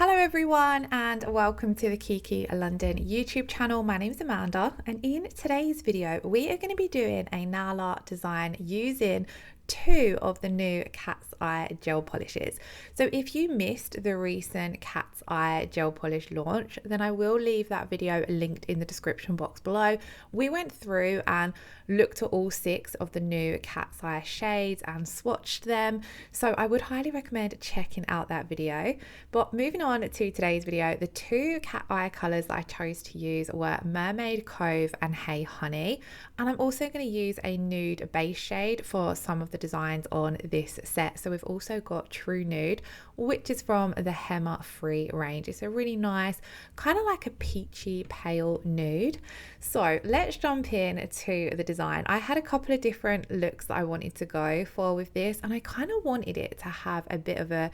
Hello everyone and welcome to the Kiki London YouTube channel. My name is Amanda and in today's video we are going to be doing a nail art design using two of the new Cat's Eye gel polishes. So if you missed the recent Cat's Eye gel polish launch, then I will leave that video linked in the description box below. We went through and looked at all 6 of the new Cat's Eye shades and swatched them, so I would highly recommend checking out that video. But moving on to today's video, the two Cat Eye colours that I chose to use were Mermaid Cove and Hey Honey, and I'm also going to use a nude base shade for some of the designs on this set. So we've also got True Nude, which is from the Hema Free range. It's a really nice, kind of like a peachy pale nude. So let's jump in to the design. I had a couple of different looks that I wanted to go for with this, and I kind of wanted it to have a bit of a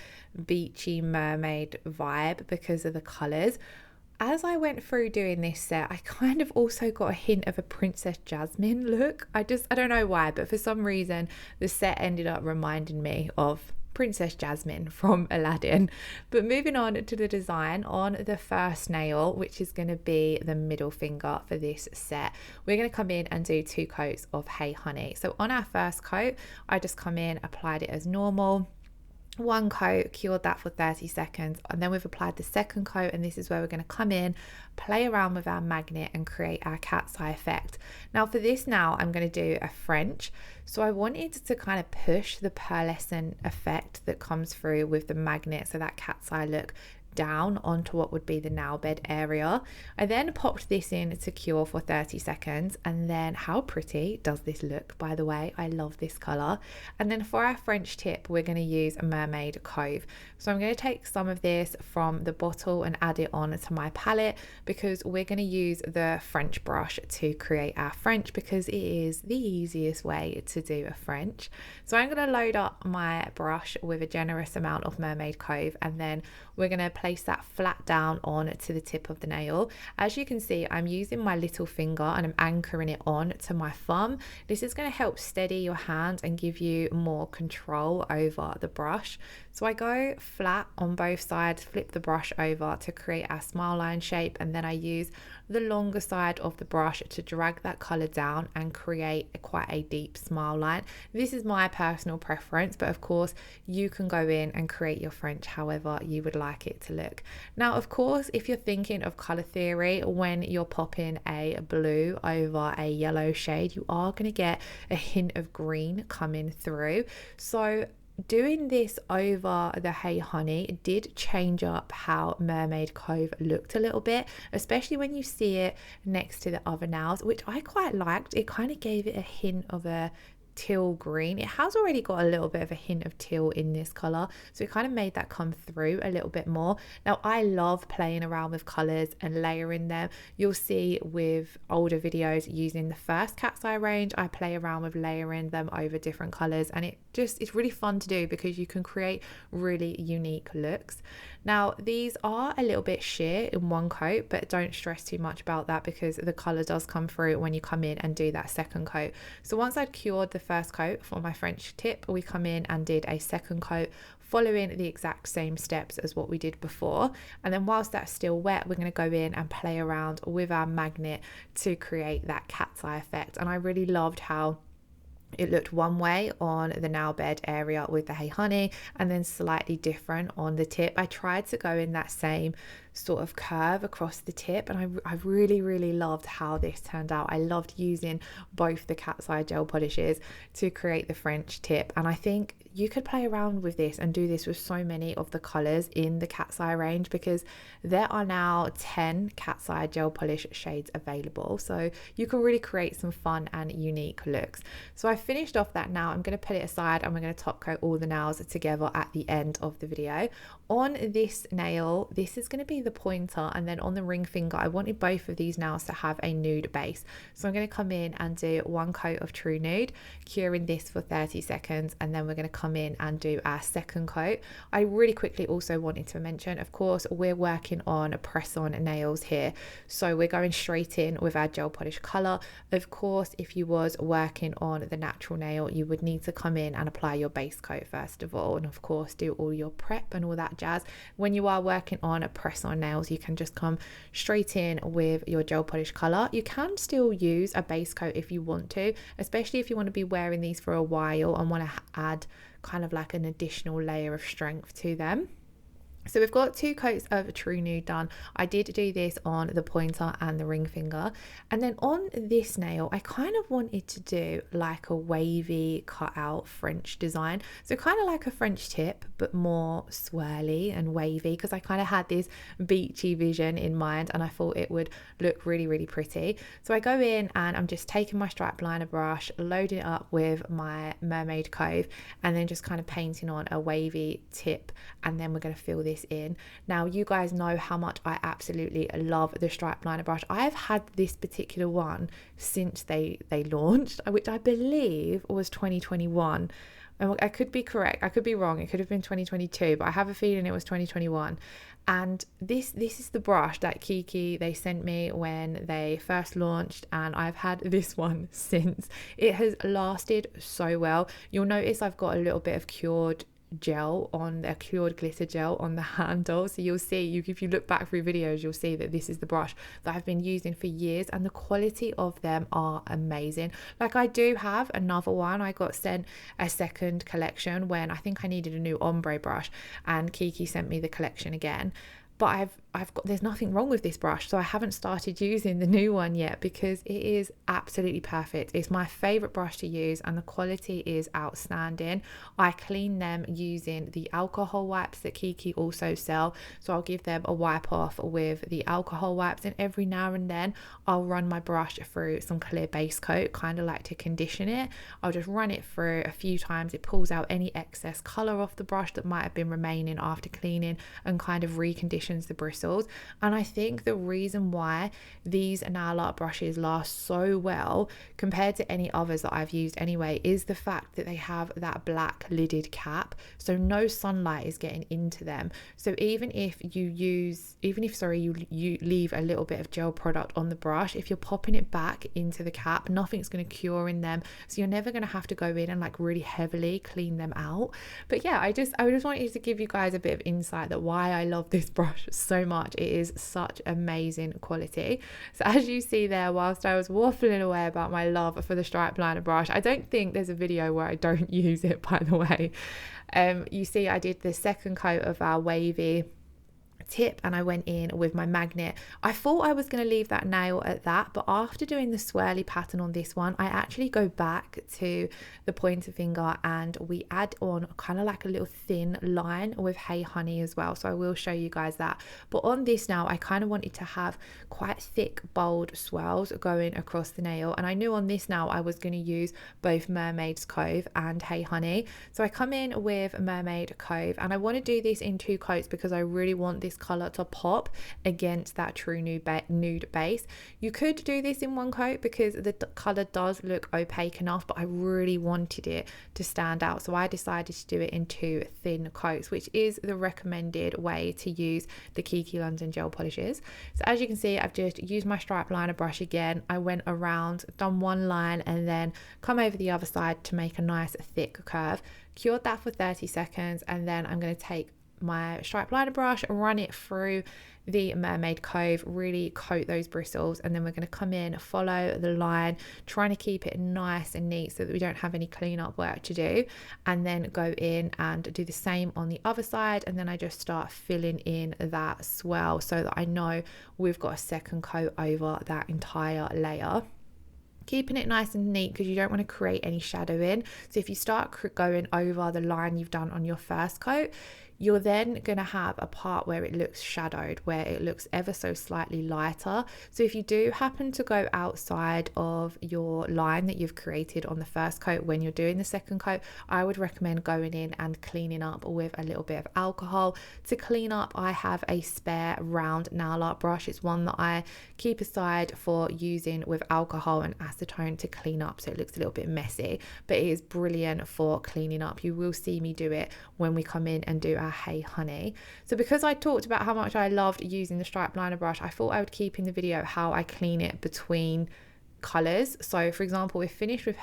beachy mermaid vibe because of the colours. As I went through doing this set, I kind of also got a hint of a Princess Jasmine look. I don't know why, but for some reason the set ended up reminding me of Princess Jasmine from Aladdin. But moving on to the design, on the first nail, which is going to be the middle finger for this set, we're going to come in and do 2 coats of Hey Honey. So on our first coat, I just come in, applied it as normal. 1 coat, cured that for 30 seconds, and then we've applied the second coat, and this is where we're going to come in, play around with our magnet and create our cat's eye effect. Now for this, I'm going to do a French, so I wanted to kind of push the pearlescent effect that comes through with the magnet, so that cat's eye look, down onto what would be the nail bed area. I then popped this in to cure for 30 seconds, and then how pretty does this look, by the way? I love this color. And then for our French tip, we're going to use a Mermaid Cove. So I'm going to take some of this from the bottle and add it on to my palette, because we're going to use the French brush to create our French, because it is the easiest way to do a French. So I'm going to load up my brush with a generous amount of Mermaid Cove, and then we're going to place that flat down on to the tip of the nail. As you can see, I'm using my little finger and I'm anchoring it on to my thumb. This is going to help steady your hand and give you more control over the brush. So I go flat on both sides, flip the brush over to create our smile line shape, and then I use the longer side of the brush to drag that color down and create quite a deep smile line. This is my personal preference, but of course you can go in and create your French however you would like it to look. Now of course, if you're thinking of color theory, when you're popping a blue over a yellow shade, you are going to get a hint of green coming through. So doing this over the Hey Honey did change up how Mermaid Cove looked a little bit, especially when you see it next to the other nails, which I quite liked. It kind of gave it a hint of a teal green. It has already got a little bit of a hint of teal in this color, so it kind of made that come through a little bit more. Now I love playing around with colors and layering them. You'll see with older videos using the first Cat's Eye range, I play around with layering them over different colors, and it's really fun to do because you can create really unique looks. Now these are a little bit sheer in 1 coat, but don't stress too much about that because the color does come through when you come in and do that second coat. So once I'd cured the first coat for my French tip, we come in and did a second coat following the exact same steps as what we did before, and then whilst that's still wet, we're going to go in and play around with our magnet to create that cat's eye effect. And I really loved how it looked one way on the nail bed area with the Hey Honey, and then slightly different on the tip. I tried to go in that same sort of curve across the tip, and I really loved how this turned out. I loved using both the Cat's Eye gel polishes to create the French tip, and I think you could play around with this and do this with so many of the colors in the Cat's Eye range, because there are now 10 Cat's Eye gel polish shades available, so you can really create some fun and unique looks. So I finished off that. Now I'm going to put it aside and we're going to top coat all the nails together at the end of the video. On this nail, this is going to be the pointer, and then on the ring finger, I wanted both of these nails to have a nude base, so I'm going to come in and do 1 coat of True Nude, curing this for 30 seconds, and then we're going to come in and do our second coat. I really quickly also wanted to mention, of course, we're working on press-on nails here, so we're going straight in with our gel polish color. Of course, if you was working on the natural nail, you would need to come in and apply your base coat first of all, and of course do all your prep and all that jazz. When you are working on a press on nails, you can just come straight in with your gel polish color. You can still use a base coat if you want to, especially if you want to be wearing these for a while and want to add kind of like an additional layer of strength to them. So we've got 2 coats of True Nude done. I did do this on the pointer and the ring finger. And then on this nail, I kind of wanted to do like a wavy cutout French design. So kind of like a French tip, but more swirly and wavy, because I kind of had this beachy vision in mind and I thought it would look really, really pretty. So I go in and I'm just taking my stripe liner brush, loading it up with my Mermaid Cove, and then just kind of painting on a wavy tip. And then we're going to fill this in. Now you guys know how much I absolutely love the stripe liner brush. I've had this particular one since they launched, which I believe was 2021. I could be correct, I could be wrong, it could have been 2022, but I have a feeling it was 2021. And this is the brush that Kiki, they sent me when they first launched, and I've had this one since. It has lasted so well. You'll notice I've got a little bit of cured glitter gel on the handle, so you'll see, if you look back through videos, you'll see that this is the brush that I've been using for years, and the quality of them are amazing. Like, I do have another one, I got sent a second collection when I think I needed a new ombre brush, and Kiki sent me the collection again. But there's nothing wrong with this brush, so I haven't started using the new one yet because it is absolutely perfect. It's my favorite brush to use and the quality is outstanding. I clean them using the alcohol wipes that Kiki also sell, so I'll give them a wipe off with the alcohol wipes, and every now and then I'll run my brush through some clear base coat, kind of like to condition it. I'll just run it through a few times. It pulls out any excess color off the brush that might have been remaining after cleaning and kind of reconditions the bristles. And I think the reason why these nail art brushes last so well compared to any others that I've used anyway is the fact that they have that black lidded cap, so no sunlight is getting into them. So even if you leave a little bit of gel product on the brush, if you're popping it back into the cap, nothing's going to cure in them, so you're never going to have to go in and like really heavily clean them out. But yeah, I just wanted to give you guys a bit of insight that why I love this brush so much. It is such amazing quality. So as you see there, whilst I was waffling away about my love for the stripe liner brush, I don't think there's a video where I don't use it, by the way. You see I did the second coat of our wavy tip and I went in with my magnet. I thought I was going to leave that nail at that, but after doing the swirly pattern on this one, I actually go back to the pointer finger and we add on kind of like a little thin line with Hey Honey as well, so I will show you guys that. But on this now, I kind of wanted to have quite thick bold swirls going across the nail, and I knew on this now I was going to use both Mermaid's Cove and Hey Honey. So I come in with Mermaid Cove, and I want to do this in 2 coats because I really want this color to pop against that True Nude base. You could do this in 1 coat because the color does look opaque enough, but I really wanted it to stand out, so I decided to do it in 2 thin coats, which is the recommended way to use the Kiki London gel polishes. So as you can see, I've just used my stripe liner brush again. I went around, done 1 line, and then come over the other side to make a nice thick curve. Cured that for 30 seconds, and then I'm going to take my stripe liner brush, run it through the Mermaid Cove, really coat those bristles, and then we're going to come in, follow the line, trying to keep it nice and neat so that we don't have any cleanup work to do, and then go in and do the same on the other side. And then I just start filling in that swirl so that I know we've got a second coat over that entire layer, keeping it nice and neat because you don't want to create any shadowing. So if you start going over the line you've done on your first coat, you're then going to have a part where it looks shadowed, where it looks ever so slightly lighter. So if you do happen to go outside of your line that you've created on the first coat when you're doing the second coat, I would recommend going in and cleaning up with a little bit of alcohol. To clean up, I have a spare round nail art brush. It's one that I keep aside for using with alcohol and acetone to clean up, so it looks a little bit messy, but it is brilliant for cleaning up. You will see me do it when we come in and do our Hey Honey. So because I talked about how much I loved using the stripe liner brush, I thought I would keep in the video how I clean it between colors. So for example, we're finished with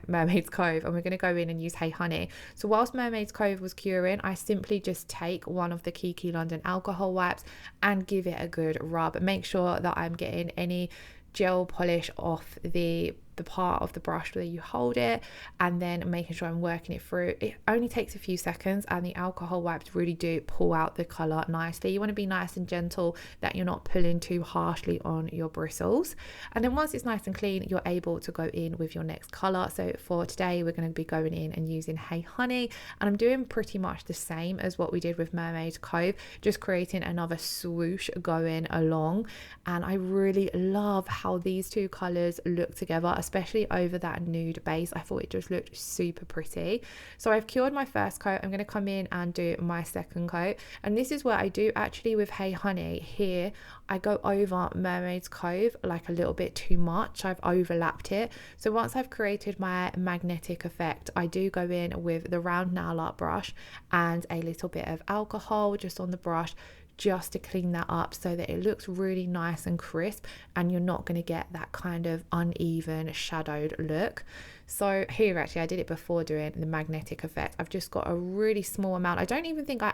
Mermaid's Cove and we're going to go in and use Hey Honey. So whilst Mermaid's Cove was curing, I simply just take one of the Kiki London alcohol wipes and give it a good rub. Make sure that I'm getting any gel polish off the part of the brush where you hold it, and then making sure I'm working it through. It only takes a few seconds, and the alcohol wipes really do pull out the color nicely. You want to be nice and gentle, that you're not pulling too harshly on your bristles. And then once it's nice and clean, you're able to go in with your next color. So for today, we're going to be going in and using Hey Honey, and I'm doing pretty much the same as what we did with Mermaid Cove, just creating another swoosh going along. And I really love how these two colors look together, especially over that nude base. I thought it just looked super pretty. So I've cured my first coat. I'm going to come in and do my second coat, and this is what I do actually with Hey Honey. Here I go over Mermaid's Cove like a little bit too much. I've overlapped it. So once I've created my magnetic effect, I do go in with the round nail art brush and a little bit of alcohol just on the brush, just to clean that up so that it looks really nice and crisp, and you're not going to get that kind of uneven shadowed look. So here, actually, I did it before doing the magnetic effect. I've just got a really small amount. I don't even think I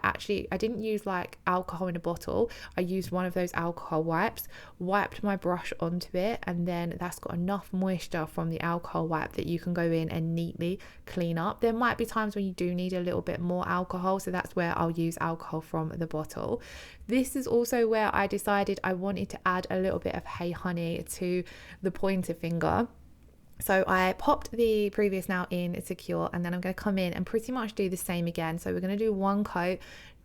didn't use like alcohol in a bottle. I used one of those alcohol wipes, wiped my brush onto it, and then that's got enough moisture from the alcohol wipe that you can go in and neatly clean up. There might be times when you do need a little bit more alcohol, so that's where I'll use alcohol from the bottle. This is also where I decided I wanted to add a little bit of Hey Honey to the pointer finger. So I popped the previous nail in to cure, and then I'm going to come in and pretty much do the same again. So we're going to do one coat.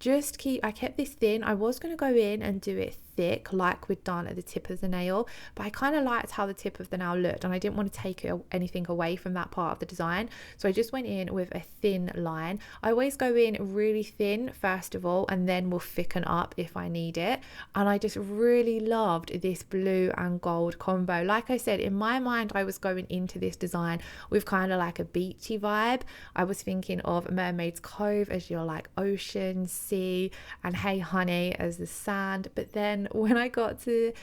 I kept this thin. I was going to go in and do it thick like we'd done at the tip of the nail, but I kind of liked how the tip of the nail looked, and I didn't want to take anything away from that part of the design. So I just went in with a thin line. I always go in really thin first of all, and then we'll thicken up if I need it. And I just really loved this blue and gold combo. Like I said, in my mind, I was going into this design with kind of like a beachy vibe. I was thinking of Mermaid's Cove as your like ocean, sea, and Hey Honey as the sand. But then when I got to,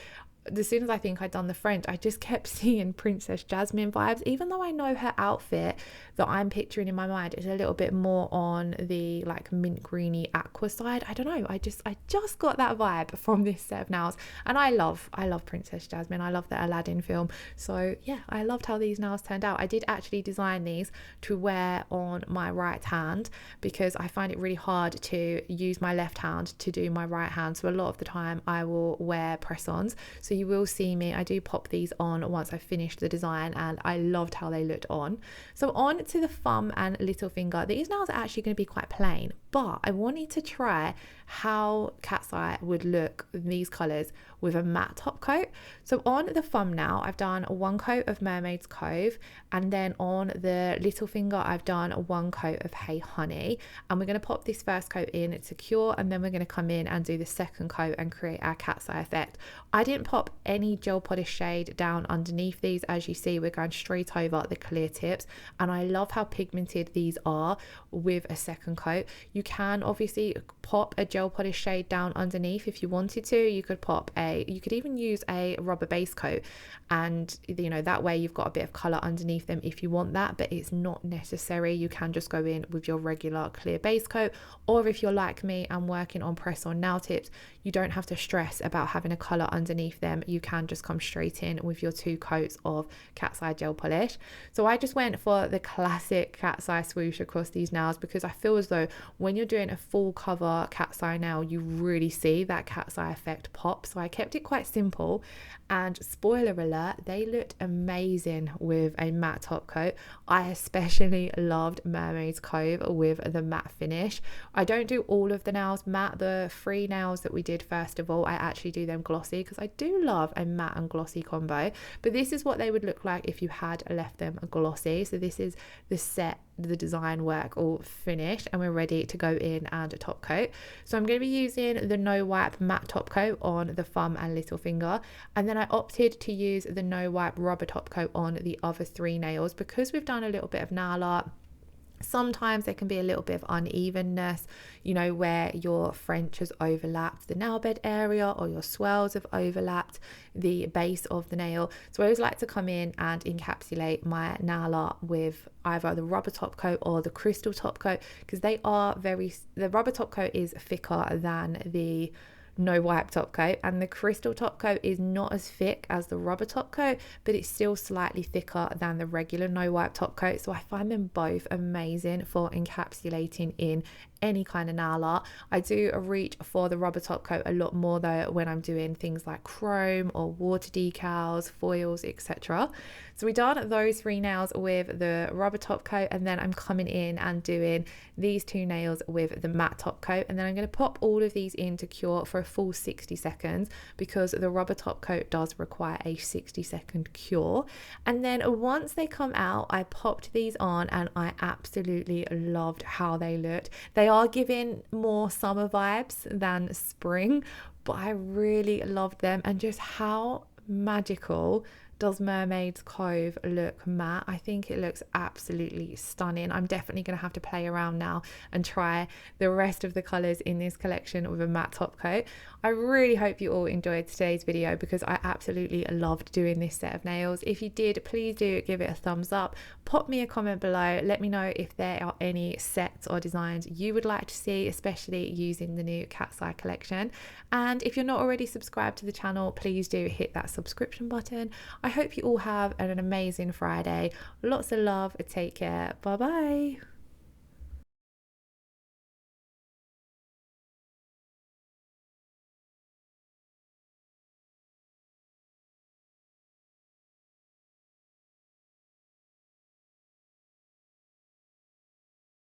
as soon as I think I'd done the French, I just kept seeing Princess Jasmine vibes, even though I know her outfit that I'm picturing in my mind is a little bit more on the like mint greeny aqua side. I don't know, I just got that vibe from this set of nails, and I love Princess Jasmine. I love the Aladdin film. So yeah, I loved how these nails turned out. I did actually design these to wear on my right hand because I find it really hard to use my left hand to do my right hand. So a lot of the time I will wear press-ons. So you will see me, I do pop these on once I've finished the design, and I loved how they looked on. So on to the thumb and little finger. These nails are actually going to be quite plain, but I wanted to try how cat's eye would look in these colors with a matte top coat. So on the thumb now, I've done one coat of Mermaid's Cove, and then on the little finger, I've done one coat of Hey Honey. And we're going to pop this first coat in to cure, and then we're going to come in and do the second coat and create our cat's eye effect. I didn't pop any gel polish shade down underneath these. As you see, we're going straight over the clear tips, and I love how pigmented these are with a second coat. You can obviously pop a gel polish shade down underneath if you wanted to. You could even use a rubber base coat, and that way you've got a bit of color underneath them if you want that, but it's not necessary. You can just go in with your regular clear base coat, or if you're like me and working on press on nail tips, you don't have to stress about having a color underneath them. You can just come straight in with your two coats of cat's eye gel polish. So I just went for the classic cat's eye swoosh across these nails because I feel as though when you're doing a full cover cat's eye nail, you really see that cat's eye effect pop. So I kept it quite simple, and spoiler alert, they looked amazing with a matte top coat. I especially loved Mermaid's Cove with the matte finish. I don't do all of the nails matte. The 3 nails that we did first of all, I actually do them glossy because I do love a matte and glossy combo. But this is what they would look like if you had left them glossy. So this is the design work all finished, and we're ready to go in and top coat. So I'm going to be using the no wipe matte top coat on the thumb and little finger, and then I opted to use the no wipe rubber top coat on the other 3 nails because we've done a little bit of nail art Sometimes there can be a little bit of unevenness, you know, where your French has overlapped the nail bed area or your swirls have overlapped the base of the nail. So I always like to come in and encapsulate my nail art with either the rubber top coat or the crystal top coat, because the rubber top coat is thicker than the no wipe top coat, and the crystal top coat is not as thick as the rubber top coat, but it's still slightly thicker than the regular no wipe top coat. So I find them both amazing for encapsulating in any kind of nail art. I do reach for the rubber top coat a lot more though when I'm doing things like chrome or water decals, foils, etc. So we done those 3 nails with the rubber top coat, and then I'm coming in and doing these 2 nails with the matte top coat, and then I'm going to pop all of these in to cure for a full 60 seconds because the rubber top coat does require a 60-second cure. And then once they come out, I popped these on and I absolutely loved how they looked. They are giving more summer vibes than spring, but I really loved them. And just how magical does Mermaid Cove look matte? I think it looks absolutely stunning. I'm definitely going to have to play around now and try the rest of the colours in this collection with a matte top coat. I really hope you all enjoyed today's video because I absolutely loved doing this set of nails. If you did, please do give it a thumbs up. Pop me a comment below. Let me know if there are any sets or designs you would like to see, especially using the new Cat's Eye collection. And if you're not already subscribed to the channel, please do hit that subscription button. I hope you all have an amazing Friday. Lots of love. Take care. Bye bye.